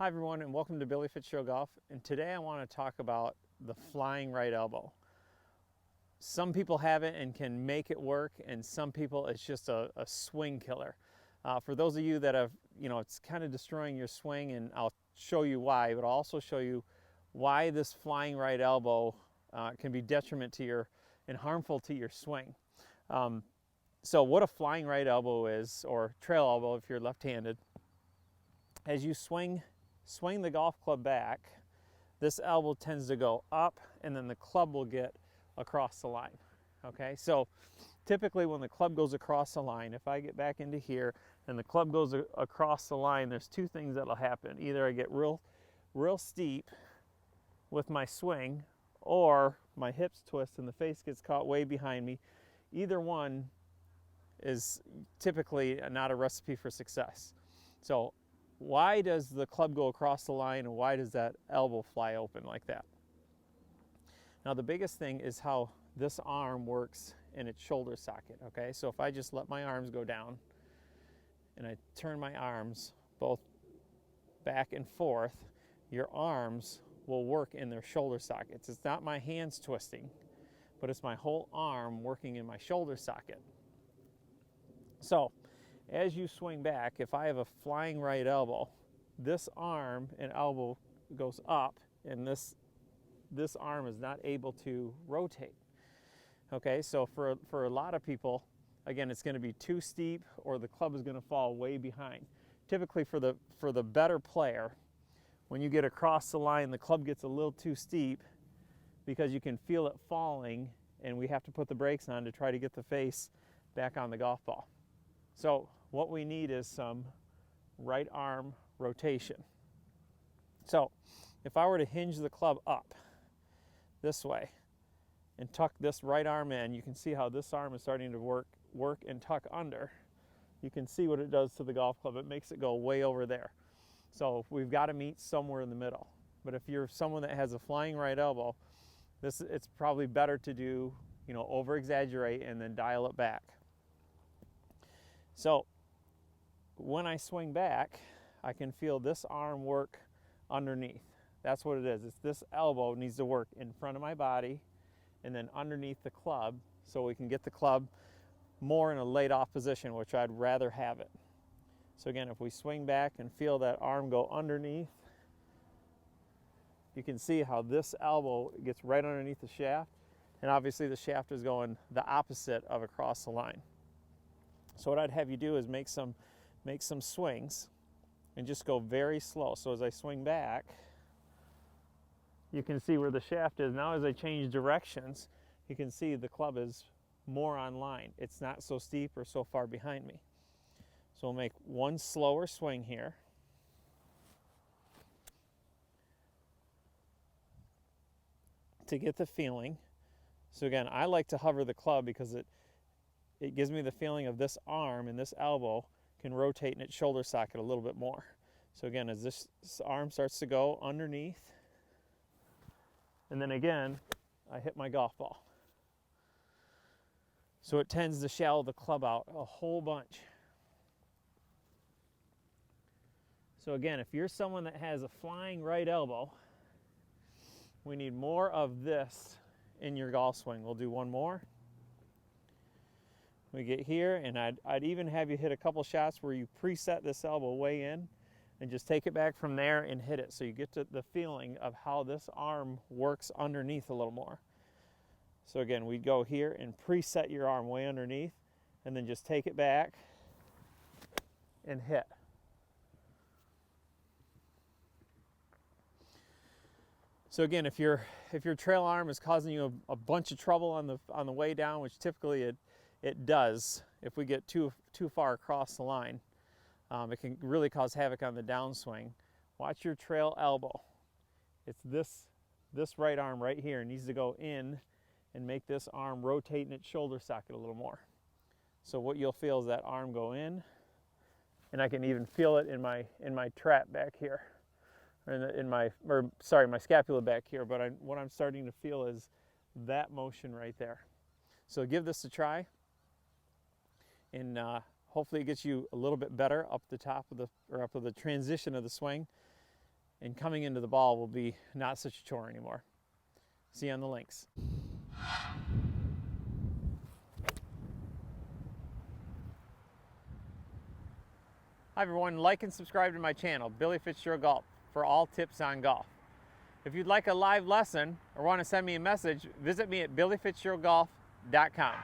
Hi everyone, and welcome to Billy Fitzgerald Golf. And today I want to talk about the flying right elbow. Some people have it and can make it work, and some people it's just a swing killer. For those of you that have, it's kind of destroying your swing, and I'll show you why, but I'll also show you why this flying right elbow can be detriment to your and harmful to your swing. So what a flying right elbow is, or trail elbow if you're left-handed, as you swing the golf club back, this elbow tends to go up and then the club will get across the line. Okay, so typically when the club goes across the line, if I get back into here and the club goes across the line, there's two things that'll happen. Either I get real steep with my swing, or my hips twist and the face gets caught way behind me. Either one is typically not a recipe for success. So why does the club go across the line, and why does that elbow fly open like that? Now the biggest thing is how this arm works in its shoulder socket, okay? So if I just let my arms go down and I turn my arms both back and forth, your arms will work in their shoulder sockets. It's not my hands twisting, but it's my whole arm working in my shoulder socket. So as you swing back, if I have a flying right elbow, this arm and elbow goes up, and this arm is not able to rotate. Okay, so for a lot of people, again, it's going to be too steep, or the club is going to fall way behind. Typically for the better player, when you get across the line, the club gets a little too steep because you can feel it falling, and we have to put the brakes on to try to get the face back on the golf ball. So what we need is some right arm rotation. So if I were to hinge the club up this way and tuck this right arm in, you can see how this arm is starting to work and tuck under. You can see what it does to the golf club. It makes it go way over there. So we've got to meet somewhere in the middle. But if you're someone that has a flying right elbow, it's probably better to do, over exaggerate and then dial it back. So when I swing back, I can feel this arm work underneath. That's what it is. It's this elbow needs to work in front of my body and then underneath the club, so we can get the club more in a laid off position, which I'd rather have it. So again, if we swing back and feel that arm go underneath, you can see how this elbow gets right underneath the shaft, and obviously the shaft is going the opposite of across the line. So what I'd have you do is make some swings and just go very slow. So as I swing back, you can see where the shaft is. Now as I change directions, you can see the club is more on line. It's not so steep or so far behind me. So we'll make one slower swing here. To get the feeling. So again, I like to hover the club because it gives me the feeling of this arm and this elbow can rotate in its shoulder socket a little bit more. So again, as this arm starts to go underneath, and then again, I hit my golf ball. So it tends to shallow the club out a whole bunch. So again, if you're someone that has a flying right elbow, we need more of this in your golf swing. We'll do one more. We get here, and I'd even have you hit a couple shots where you preset this elbow way in and just take it back from there and hit it, so you get to the feeling of how this arm works underneath a little more. So again, we'd go here and preset your arm way underneath, and then just take it back and hit. So again, if your trail arm is causing you a bunch of trouble on the way down, which typically it does, if we get too far across the line, it can really cause havoc on the downswing. Watch your trail elbow. It's this right arm right here. It needs to go in and make this arm rotate in its shoulder socket a little more. So what you'll feel is that arm go in, and I can even feel it in my trap back here, or my scapula back here. But what I'm starting to feel is that motion right there. So give this a try, and hopefully it gets you a little bit better up the top of the transition of the swing. and coming into the ball will be not such a chore anymore. See you on the links. Hi everyone, like and subscribe to my channel, Billy Fitzgerald Golf, for all tips on golf. If you'd like a live lesson or want to send me a message, visit me at billyfitzgeraldgolf.com.